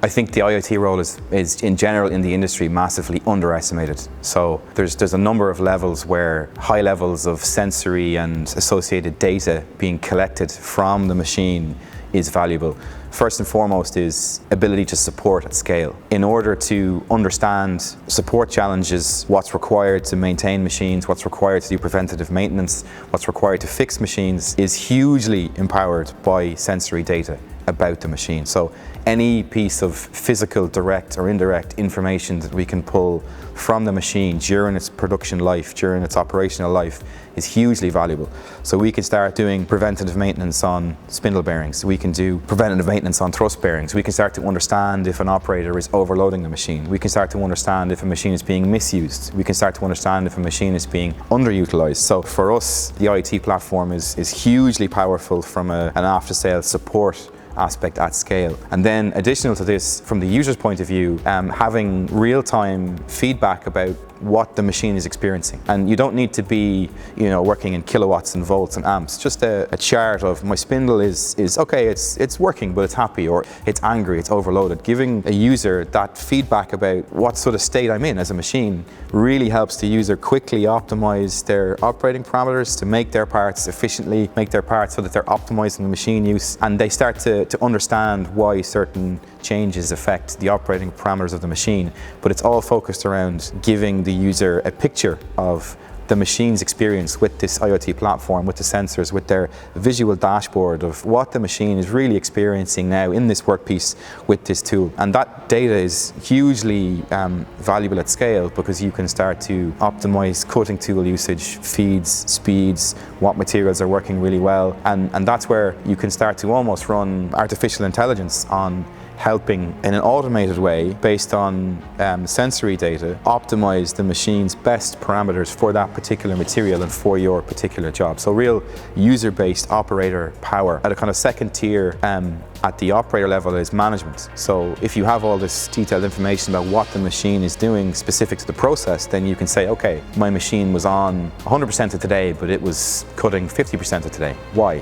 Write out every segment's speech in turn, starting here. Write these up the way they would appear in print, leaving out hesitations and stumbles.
I think the IoT role is in general in the industry massively underestimated. So there's a number of levels where high levels of sensory and associated data being collected from the machine is valuable. First and foremost is ability to support at scale. In order to understand support challenges, what's required to maintain machines, what's required to do preventative maintenance, what's required to fix machines is hugely empowered by sensory data about the machine. So any piece of physical, direct or indirect information that we can pull from the machine during its production life, during its operational life, is hugely valuable. So we can start doing preventative maintenance on spindle bearings. We can do preventative maintenance on thrust bearings. We can start to understand if an operator is overloading the machine. We can start to understand if a machine is being misused. We can start to understand if a machine is being underutilized. So for us, the IoT platform is hugely powerful from an after-sales support aspect at scale. And then additional to this, from the user's point of view, having real-time feedback about what the machine is experiencing. And you don't need to be, working in kilowatts and volts and amps. Just a chart of my spindle is okay, it's working, but it's happy, or it's angry, it's overloaded. Giving a user that feedback about what sort of state I'm in as a machine really helps the user quickly optimize their operating parameters to make their parts efficiently, make their parts so that they're optimizing the machine use, and they start to understand why certain changes affect the operating parameters of the machine. But it's all focused around giving the user a picture of the machine's experience with this IoT platform, with the sensors, with their visual dashboard of what the machine is really experiencing now in this workpiece with this tool. And that data is hugely valuable at scale, because you can start to optimize cutting tool usage, feeds, speeds, what materials are working really well. And that's where you can start to almost run artificial intelligence on helping in an automated way, based on sensory data, optimize the machine's best parameters for that particular material and for your particular job. So real user-based operator power. At a kind of second tier, at the operator level, is management. So if you have all this detailed information about what the machine is doing specific to the process, then you can say, okay, my machine was on 100% of today, but it was cutting 50% of today. Why?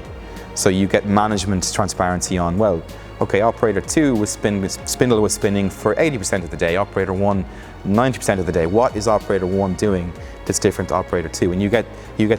So you get management transparency on, well, okay, operator 2 was spindle was spinning for 80% of the day, operator 1 90% of the day. What is operator 1 doing that's different to operator 2? And you get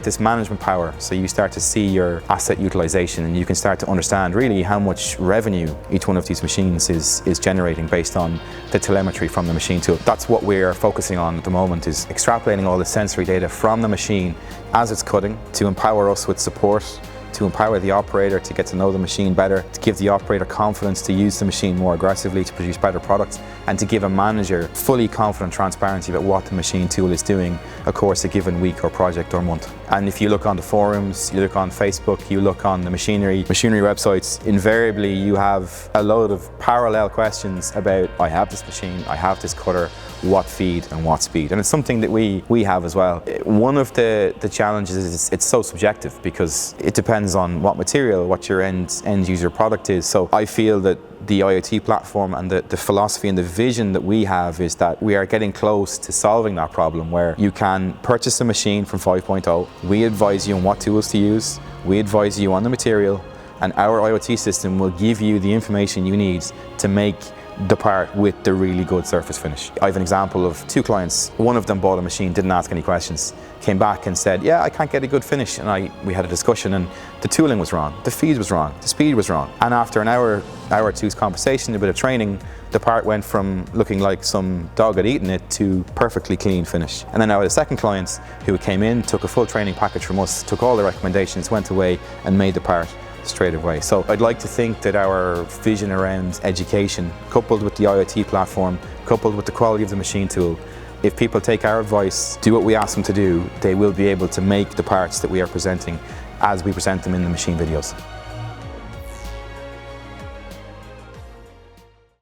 this management power, so you start to see your asset utilization, and you can start to understand really how much revenue each one of these machines is generating based on the telemetry from the machine tool. That's what we're focusing on at the moment, is extrapolating all the sensory data from the machine as it's cutting to empower us with support, to empower the operator to get to know the machine better, to give the operator confidence to use the machine more aggressively to produce better products, and to give a manager fully confident transparency about what the machine tool is doing across a given week or project or month. And if you look on the forums, you look on Facebook, you look on the machinery websites, invariably you have a load of parallel questions about, I have this machine, I have this cutter, what feed and what speed. And it's something that we have as well. One of the challenges is it's so subjective, because it depends on what material, what your end user product is. So I feel that the IoT platform and the philosophy and the vision that we have is that we are getting close to solving that problem, where you can purchase a machine from 5.0, we advise you on what tools to use, we advise you on the material, and our IoT system will give you the information you need to make the part with the really good surface finish. I have an example of 2 clients. One of them bought a machine, didn't ask any questions, came back and said, yeah, I can't get a good finish. And we had a discussion, and the tooling was wrong, the feed was wrong, the speed was wrong. And after an hour or two's conversation, a bit of training, the part went from looking like some dog had eaten it to perfectly clean finish. And then I had a second client who came in, took a full training package from us, took all the recommendations, went away and made the part straight away. So I'd like to think that our vision around education, coupled with the IoT platform, coupled with the quality of the machine tool, if people take our advice, do what we ask them to do, they will be able to make the parts that we are presenting as we present them in the machine videos.